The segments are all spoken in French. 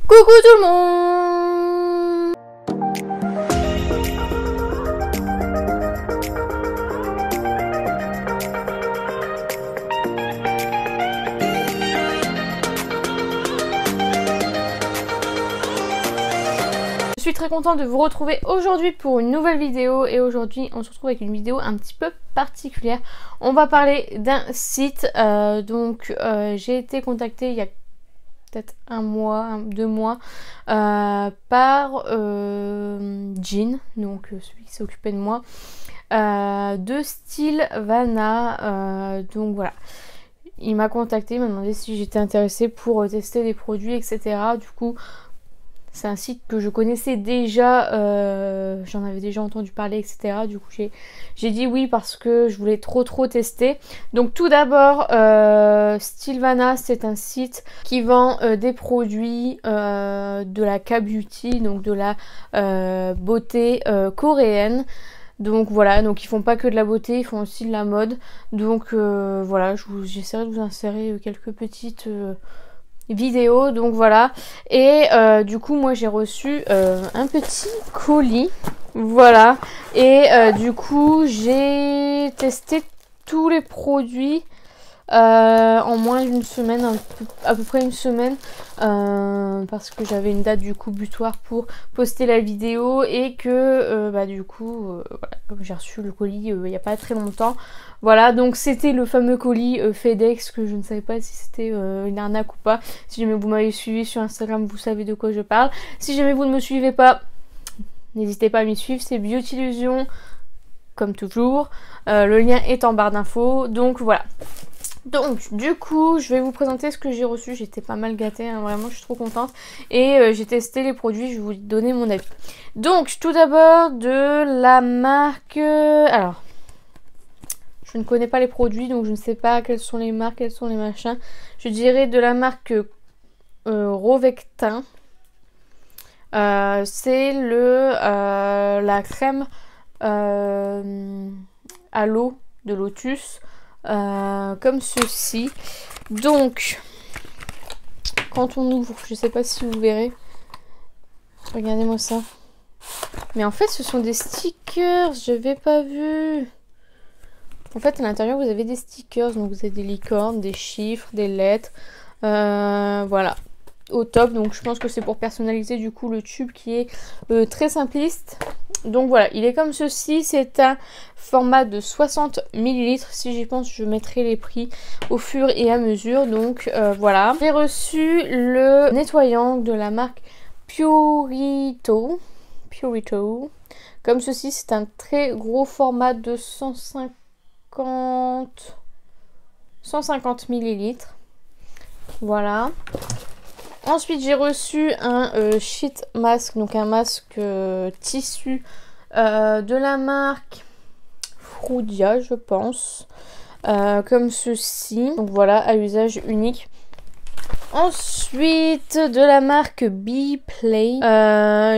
Coucou tout le monde! Je suis très contente de vous retrouver aujourd'hui pour une nouvelle vidéo et aujourd'hui on se retrouve avec une vidéo un petit peu particulière. On va parler d'un site, j'ai été contactée il y a peut-être un mois, 2 mois, par Jean, donc celui qui s'est occupé de moi, de Stylevana, donc voilà. Il m'a contacté, il m'a demandé si j'étais intéressée pour tester des produits, etc. Du coup, c'est un site que je connaissais déjà, j'en avais déjà entendu parler, etc. Du coup, j'ai dit oui parce que je voulais trop tester. Donc tout d'abord, Stylevana, c'est un site qui vend des produits de la K-beauty, donc de la beauté coréenne. Donc voilà, donc ils font pas que de la beauté, ils font aussi de la mode. Donc voilà, j'essaierai de vous insérer quelques petites vidéo, donc voilà. Et du coup moi j'ai reçu un petit colis, voilà, et du coup j'ai testé tous les produits en moins d'une semaine, à peu près une semaine, parce que j'avais une date du coup butoir pour poster la vidéo et que du coup voilà, comme j'ai reçu le colis il n'y a pas très longtemps, voilà, donc c'était le fameux colis FedEx que je ne savais pas si c'était une arnaque ou pas. Si jamais vous m'avez suivi sur Instagram, vous savez de quoi je parle. Si jamais vous ne me suivez pas, n'hésitez pas à m'y suivre, c'est Beautyillusion comme toujours, le lien est en barre d'infos, donc voilà. Donc du coup je vais vous présenter ce que j'ai reçu. J'étais pas mal gâtée, hein, vraiment je suis trop contente. Et j'ai testé les produits, je vais vous donner mon avis. Donc tout d'abord de la marque... alors je ne connais pas les produits, donc je ne sais pas quelles sont les marques, quels sont les machins. Je dirais de la marque Rovectin. C'est la crème à l'eau de Lotus. Comme ceci. Donc quand on ouvre, je sais pas si vous verrez, regardez-moi ça, mais en fait ce sont des stickers, j'avais pas vu. En fait à l'intérieur vous avez des stickers, donc vous avez des licornes, des chiffres, des lettres, voilà, au top. Donc je pense que c'est pour personnaliser du coup le tube qui est très simpliste. Donc voilà, il est comme ceci, c'est un format de 60 ml. Si j'y pense, je mettrai les prix au fur et à mesure. Donc voilà. J'ai reçu le nettoyant de la marque Purito. Comme ceci, c'est un très gros format de 150 ml. Voilà. Ensuite j'ai reçu un sheet mask, donc un masque tissu de la marque Frudia je pense, comme ceci, donc voilà, à usage unique. Ensuite de la marque Beplay,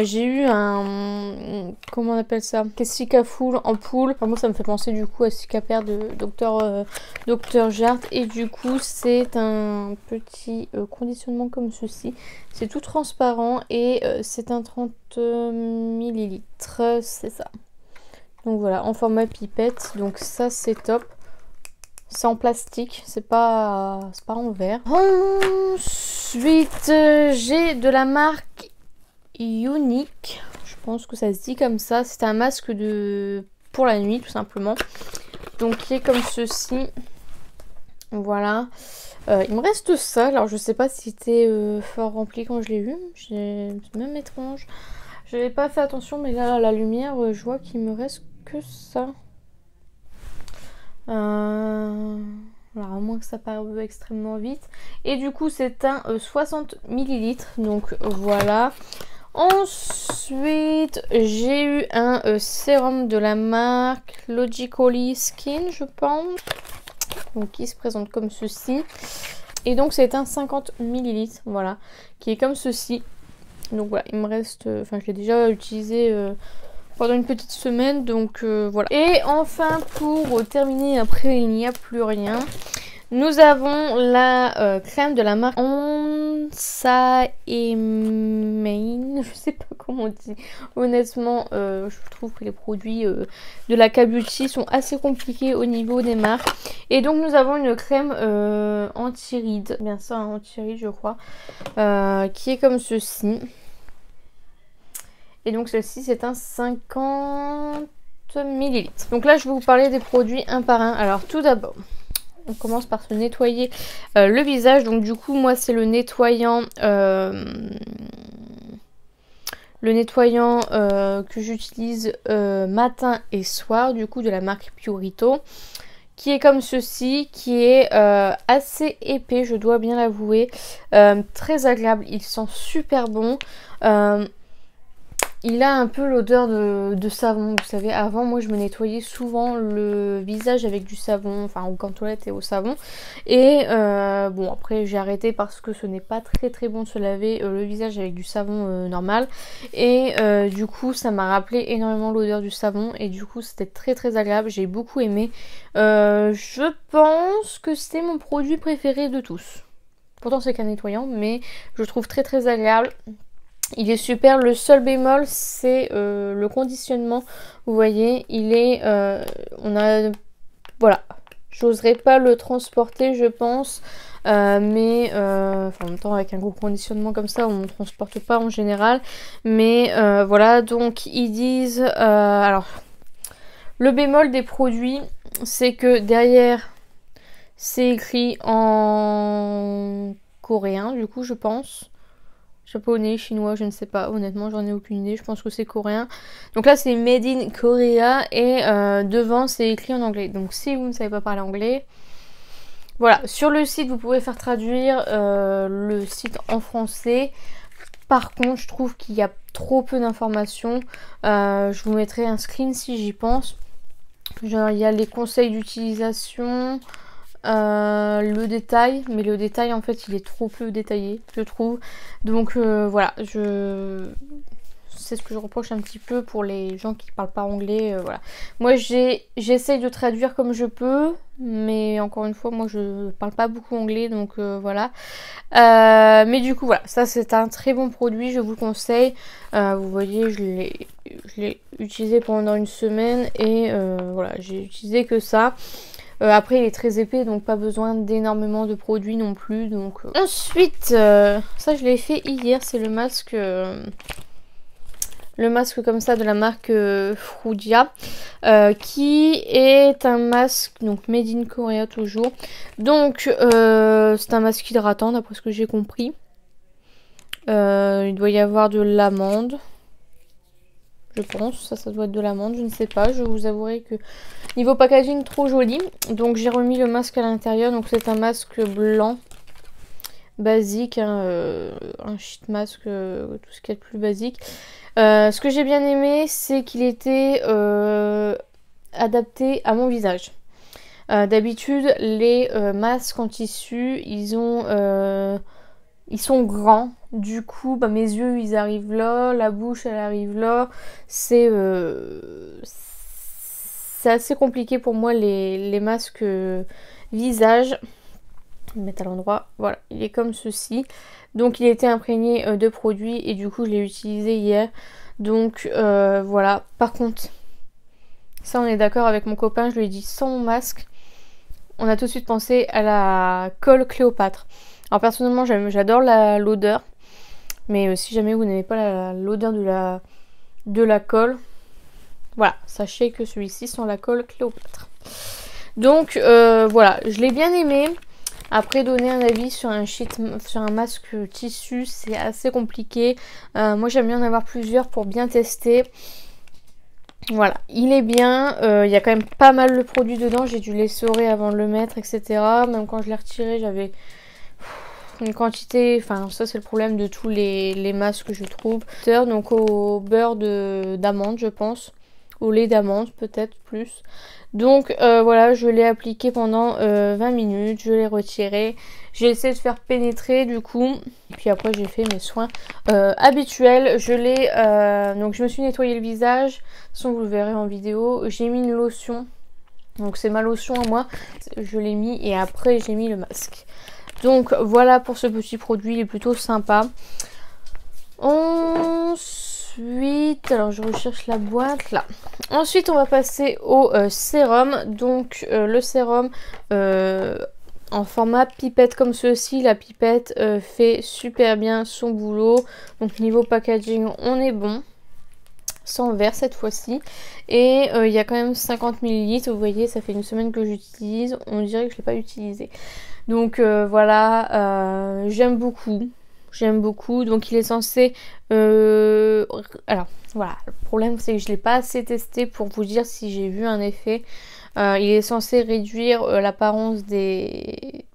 j'ai eu un, comment on appelle ça, Cica Full ampoule. Enfin, moi ça me fait penser du coup à Cicapair de Dr Jart, et du coup c'est un petit conditionnement comme ceci. C'est tout transparent et c'est un 30 ml, c'est ça. Donc voilà, en format pipette, donc ça c'est top. C'est en plastique, c'est pas en verre. Ensuite, j'ai de la marque Unique. Je pense que ça se dit comme ça. C'est un masque pour la nuit, tout simplement. Donc, qui est comme ceci. Voilà. Il me reste ça. Alors, je sais pas si c'était fort rempli quand je l'ai vu. C'est même étrange. Je n'avais pas fait attention, mais là, la lumière, je vois qu'il me reste que ça. Alors à moins que ça parle extrêmement vite. Et du coup c'est un 60 ml. Donc voilà. Ensuite j'ai eu un sérum de la marque Logically Skin je pense. Donc qui se présente comme ceci. Et donc c'est un 50 ml. Voilà. Qui est comme ceci. Donc voilà, il me reste... Enfin je l'ai déjà utilisé... pendant une petite semaine, donc voilà. Et enfin pour terminer, après il n'y a plus rien, Nous avons la crème de la marque Onsa et Main, je sais pas comment on dit. Honnêtement, je trouve que les produits de la K-Beauty sont assez compliqués au niveau des marques. Et donc nous avons une crème anti-rides, bien ça, un anti-rides je crois, qui est comme ceci. Et donc celle-ci c'est un 50 ml. Donc là je vais vous parler des produits un par un. Alors tout d'abord, on commence par se nettoyer le visage. Donc du coup moi c'est le nettoyant que j'utilise matin et soir, du coup de la marque Purito, qui est comme ceci, qui est assez épais, je dois bien l'avouer, très agréable, il sent super bon. Il a un peu l'odeur de savon, vous savez, avant moi je me nettoyais souvent le visage avec du savon, enfin au gant-toilette et au savon. Et bon après j'ai arrêté parce que ce n'est pas très bon de se laver le visage avec du savon normal. Et du coup ça m'a rappelé énormément l'odeur du savon et du coup c'était très agréable, j'ai beaucoup aimé. Je pense que c'est mon produit préféré de tous. Pourtant c'est qu'un nettoyant mais je trouve très agréable. Il est super, le seul bémol c'est le conditionnement, vous voyez, il est, voilà, j'oserais pas le transporter je pense, mais en même temps avec un gros conditionnement comme ça on ne transporte pas en général, mais voilà, donc ils disent, alors, le bémol des produits c'est que derrière c'est écrit en coréen du coup je pense. Japonais, chinois, je ne sais pas, honnêtement j'en ai aucune idée, je pense que c'est coréen. Donc là c'est Made in Korea et devant c'est écrit en anglais. Donc si vous ne savez pas parler anglais, voilà, sur le site vous pouvez faire traduire le site en français. Par contre je trouve qu'il y a trop peu d'informations, je vous mettrai un screen si j'y pense. Genre il y a les conseils d'utilisation, le détail, mais le détail en fait il est trop peu détaillé je trouve, donc voilà, c'est ce que je reproche un petit peu pour les gens qui parlent pas anglais, voilà. Moi j'essaye de traduire comme je peux, mais encore une fois moi je parle pas beaucoup anglais, donc voilà. Mais du coup voilà, ça c'est un très bon produit, je vous le conseille. Vous voyez je l'ai utilisé pendant une semaine et voilà, j'ai utilisé que ça. Après il est très épais donc pas besoin d'énormément de produits non plus, donc ensuite ça je l'ai fait hier, c'est le masque comme ça de la marque Frudia, qui est un masque donc made in Korea toujours, donc c'est un masque hydratant d'après ce que j'ai compris. Il doit y avoir de l'amande, je pense, ça doit être de l'amande, je ne sais pas, je vous avouerai que niveau packaging trop joli. Donc j'ai remis le masque à l'intérieur, donc c'est un masque blanc basique, hein, un sheet mask, tout ce qu'il y a de plus basique. Ce que j'ai bien aimé c'est qu'il était adapté à mon visage. D'habitude les masques en tissu ils sont grands, du coup bah, mes yeux ils arrivent là, la bouche elle arrive là, c'est assez compliqué pour moi les masques visage. Je vais le mettre à l'endroit, voilà, il est comme ceci, donc il était imprégné de produits et du coup je l'ai utilisé hier, donc voilà. Par contre ça on est d'accord avec mon copain, je lui ai dit sans mon masque, on a tout de suite pensé à la colle Cléopâtre. Alors personnellement j'adore l'odeur, mais si jamais vous n'aimez pas l'odeur de la colle, voilà, sachez que celui-ci sent la colle Cléopâtre. Donc voilà, je l'ai bien aimé. Après donner un avis sur un masque tissu c'est assez compliqué. Moi j'aime bien en avoir plusieurs pour bien tester. Voilà, il est bien, il y a quand même pas mal de produits dedans, j'ai dû l'essorer avant de le mettre, etc. Même quand je l'ai retiré, j'avais une quantité, enfin ça c'est le problème de tous les masques je trouve. Donc au beurre d'amande je pense, au lait d'amande peut-être plus. Donc voilà, je l'ai appliqué pendant 20 minutes, je l'ai retiré, j'ai essayé de faire pénétrer du coup, puis après j'ai fait mes soins habituels. Donc je me suis nettoyé le visage, de toute façon vous le verrez en vidéo, j'ai mis une lotion Donc c'est ma lotion à moi, je l'ai mis et après j'ai mis le masque. Donc voilà pour ce petit produit, il est plutôt sympa. Ensuite, alors je recherche la boîte là. Ensuite on va passer au sérum. Donc le sérum en format pipette comme ceci. La pipette fait super bien son boulot. Donc niveau packaging on est bon. Sans verre cette fois-ci. Et il y a quand même 50 ml. Vous voyez, ça fait une semaine que j'utilise. On dirait que je ne l'ai pas utilisé. Donc voilà, j'aime beaucoup. J'aime beaucoup. Donc il est censé... alors voilà, le problème c'est que je ne l'ai pas assez testé pour vous dire si j'ai vu un effet. Il est censé réduire l'apparence des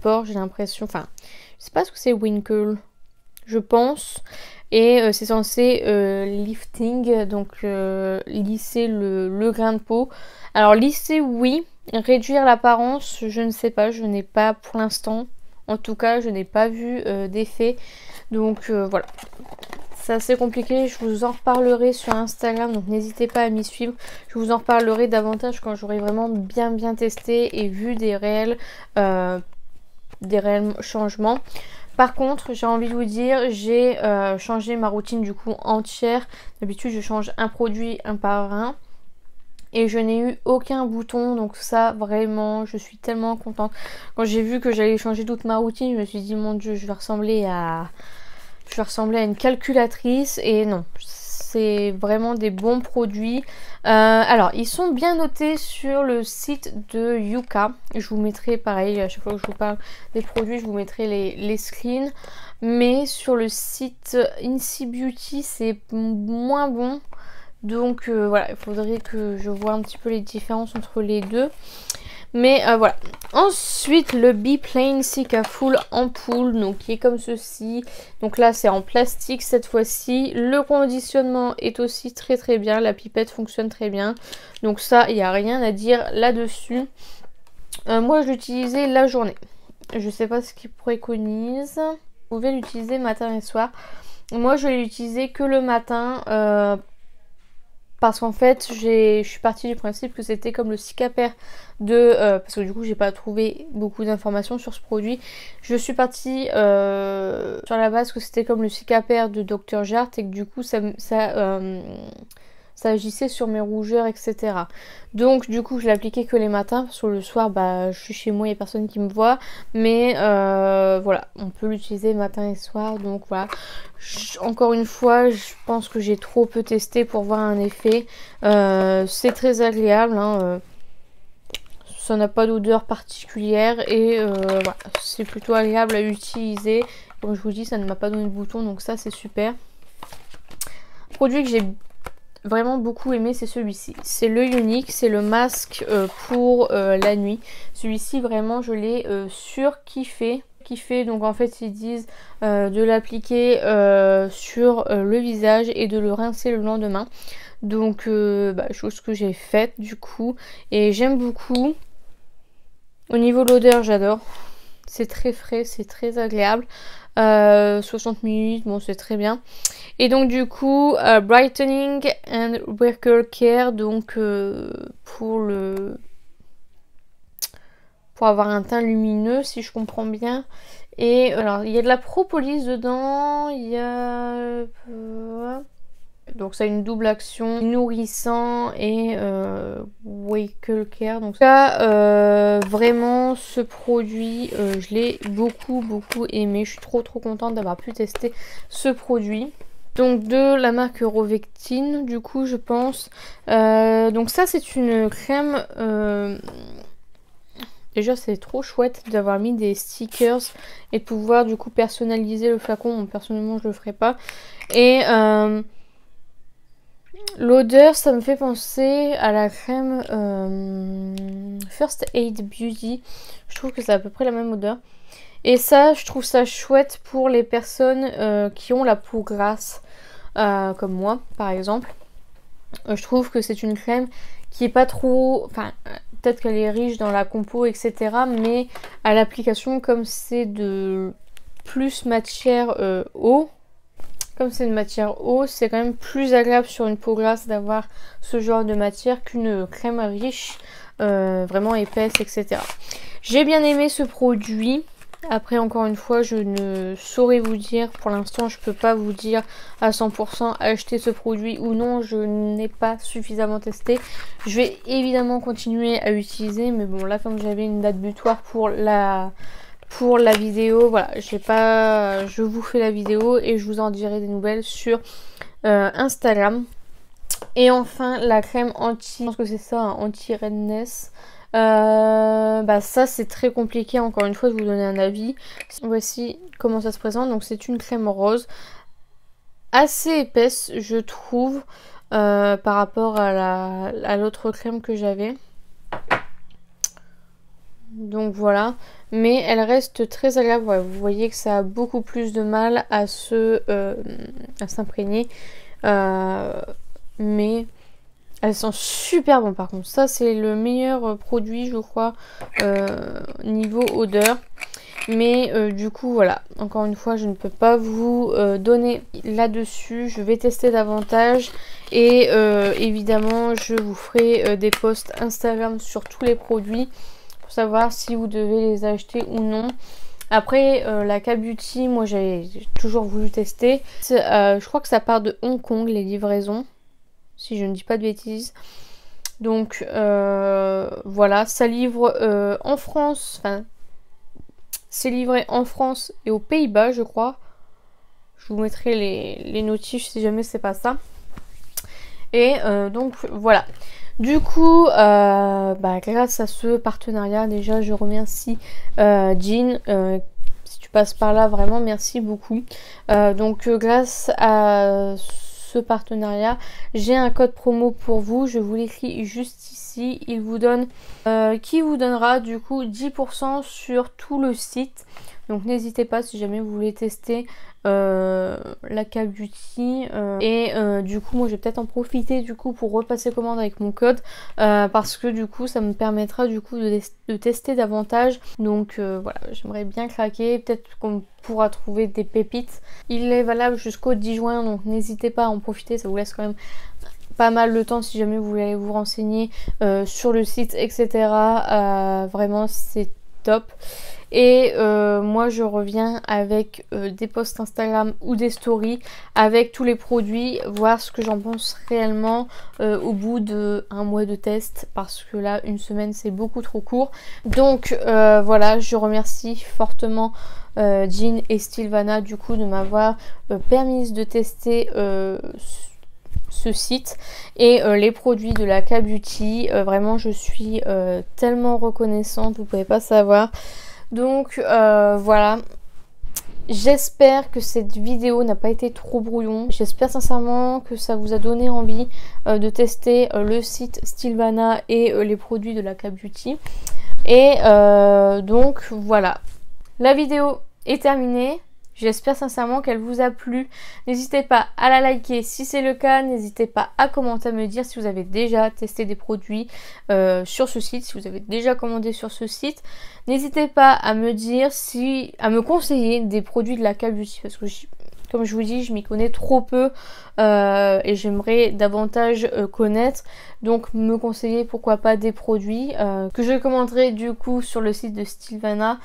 pores, j'ai l'impression. Enfin, je sais pas ce que c'est Winkle, je pense. Et c'est censé lifting, donc lisser le grain de peau. Alors lisser oui, réduire l'apparence, je ne sais pas, je n'ai pas pour l'instant. En tout cas, je n'ai pas vu d'effet. Donc voilà. C'est assez compliqué, je vous en reparlerai sur Instagram, donc n'hésitez pas à m'y suivre. Je vous en reparlerai davantage quand j'aurai vraiment bien testé et vu des réels changements. Par contre, j'ai envie de vous dire, j'ai changé ma routine du coup entière. D'habitude, je change un produit un par un. Et je n'ai eu aucun bouton. Donc ça, vraiment, je suis tellement contente. Quand j'ai vu que j'allais changer toute ma routine, je me suis dit, mon Dieu, je vais ressembler à une calculatrice. Et non, c'est vraiment des bons produits. Alors, ils sont bien notés sur le site de Yuka. Je vous mettrai, pareil, à chaque fois que je vous parle des produits, je vous mettrai les screens. Mais sur le site Incy Beauty, c'est moins bon. Donc voilà, il faudrait que je vois un petit peu les différences entre les deux. Mais voilà. Ensuite, le Be-Plain Cica Full ampoule, donc qui est comme ceci. Donc là, c'est en plastique cette fois-ci. Le conditionnement est aussi très bien. La pipette fonctionne très bien. Donc ça, il n'y a rien à dire là-dessus. Moi, je l'utilisais la journée. Je sais pas ce qu'ils préconisent. Vous pouvez l'utiliser matin et soir. Moi, je l'ai utilisé que le matin. Parce qu'en fait, je suis partie du principe que c'était comme le Cicapair parce que du coup, j'ai pas trouvé beaucoup d'informations sur ce produit. Je suis partie sur la base que c'était comme le Cicapair de Dr. Jart et que du coup, ça agissait sur mes rougeurs, etc. Donc du coup je l'ai appliqué que les matins parce que le soir bah je suis chez moi, il n'y a personne qui me voit. Mais voilà, on peut l'utiliser matin et soir. Donc voilà, encore une fois, je pense que j'ai trop peu testé pour voir un effet. C'est très agréable, hein, ça n'a pas d'odeur particulière et voilà, c'est plutôt agréable à utiliser. Comme je vous dis, ça ne m'a pas donné de bouton, donc ça c'est super. Produit que j'ai vraiment beaucoup aimé, c'est celui-ci. C'est le Unique, c'est le masque pour la nuit. Celui-ci vraiment je l'ai surkiffé. Donc en fait ils disent de l'appliquer sur le visage et de le rincer le lendemain. Donc chose que j'ai faite du coup et j'aime beaucoup. Au niveau de l'odeur, j'adore. C'est très frais, c'est très agréable. 60 ml, bon c'est très bien. Et donc du coup, Brightening and Worker Care, donc pour avoir un teint lumineux, si je comprends bien. Et alors, il y a de la propolis dedans, il y a... donc ça a une double action, nourrissant et Wake Care. Donc ça, vraiment ce produit, je l'ai beaucoup aimé. Je suis trop contente d'avoir pu tester ce produit. Donc de la marque Rovectine, du coup je pense. Donc ça c'est une crème... Déjà c'est trop chouette d'avoir mis des stickers et de pouvoir du coup personnaliser le flacon. Bon, personnellement je le ferai pas. Et l'odeur ça me fait penser à la crème First Aid Beauty. Je trouve que c'est à peu près la même odeur. Et ça je trouve ça chouette pour les personnes qui ont la peau grasse. Comme moi par exemple. Je trouve que c'est une crème qui est pas trop... Enfin, peut-être qu'elle est riche dans la compo, etc. Mais à l'application, comme c'est de plus matière eau, comme c'est une matière eau, c'est quand même plus agréable sur une peau grasse d'avoir ce genre de matière qu'une crème riche vraiment épaisse, etc. J'ai bien aimé ce produit. Après, encore une fois, je ne saurais vous dire, pour l'instant je peux pas vous dire à 100% acheter ce produit ou non, je n'ai pas suffisamment testé. Je vais évidemment continuer à utiliser, mais bon là comme j'avais une date butoir pour la vidéo, voilà, je vous fais la vidéo et je vous en dirai des nouvelles sur Instagram. Et enfin la crème anti, je pense que c'est ça, hein, anti-redness. Bah ça c'est très compliqué encore une fois de vous donner un avis. Voici comment ça se présente. Donc c'est une crème rose assez épaisse je trouve par rapport à l'autre crème que j'avais. Donc voilà, mais elle reste très agréable. Ouais, vous voyez que ça a beaucoup plus de mal à s'imprégner, mais elles sont super bon par contre. Ça c'est le meilleur produit je crois niveau odeur. Mais du coup voilà, encore une fois je ne peux pas vous donner là-dessus. Je vais tester davantage et évidemment je vous ferai des posts Instagram sur tous les produits pour savoir si vous devez les acheter ou non. Après la K-Beauty, moi j'ai toujours voulu tester. Je crois que ça part de Hong Kong les livraisons, si je ne dis pas de bêtises. Donc voilà, ça livre en France, enfin c'est livré en France et aux Pays-Bas je crois. Je vous mettrai les notifs si jamais c'est pas ça. Et donc voilà. Du coup, bah, grâce à ce partenariat, déjà je remercie Jean. Si tu passes par là, vraiment merci beaucoup. Donc grâce à ce partenariat, j'ai un code promo pour vous. Je vous l'écris juste ici. Il vous donne, qui vous donnera du coup 10% sur tout le site. Donc n'hésitez pas si jamais vous voulez tester la K-Beauty et du coup moi je vais peut-être en profiter du coup pour repasser commande avec mon code parce que du coup ça me permettra du coup de tester davantage. Donc voilà, j'aimerais bien craquer, peut-être qu'on pourra trouver des pépites. Il est valable jusqu'au 10 juin donc n'hésitez pas à en profiter, ça vous laisse quand même pas mal de temps si jamais vous voulez aller vous renseigner sur le site, etc. Vraiment c'est top. Et moi je reviens avec des posts Instagram ou des stories avec tous les produits, voir ce que j'en pense réellement au bout de un mois de test, parce que là une semaine c'est beaucoup trop court. Donc voilà, je remercie fortement Jean et Stilvana du coup de m'avoir permis de tester ce site et les produits de la K-Beauty. Vraiment je suis tellement reconnaissante, vous pouvez pas savoir. Donc voilà, j'espère que cette vidéo n'a pas été trop brouillon. J'espère sincèrement que ça vous a donné envie de tester le site Stilvana et les produits de la K-Beauty. Et donc voilà, la vidéo est terminée. J'espère sincèrement qu'elle vous a plu. N'hésitez pas à la liker si c'est le cas. N'hésitez pas à commenter, à me dire si vous avez déjà testé des produits sur ce site, si vous avez déjà commandé sur ce site. N'hésitez pas à me dire à me conseiller des produits de la K-Beauty, parce que comme je vous dis, je m'y connais trop peu et j'aimerais davantage connaître. Donc me conseiller pourquoi pas des produits que je commanderai du coup sur le site de Stilvana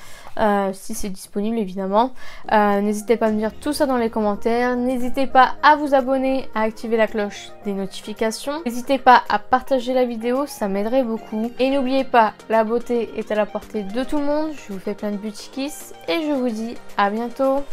si c'est disponible évidemment. N'hésitez pas à me dire tout ça dans les commentaires. N'hésitez pas à vous abonner, à activer la cloche des notifications. N'hésitez pas à partager la vidéo, ça m'aiderait beaucoup. Et n'oubliez pas, la beauté est à la portée de tout le monde. Je vous fais plein de beauty kiss et je vous dis à bientôt.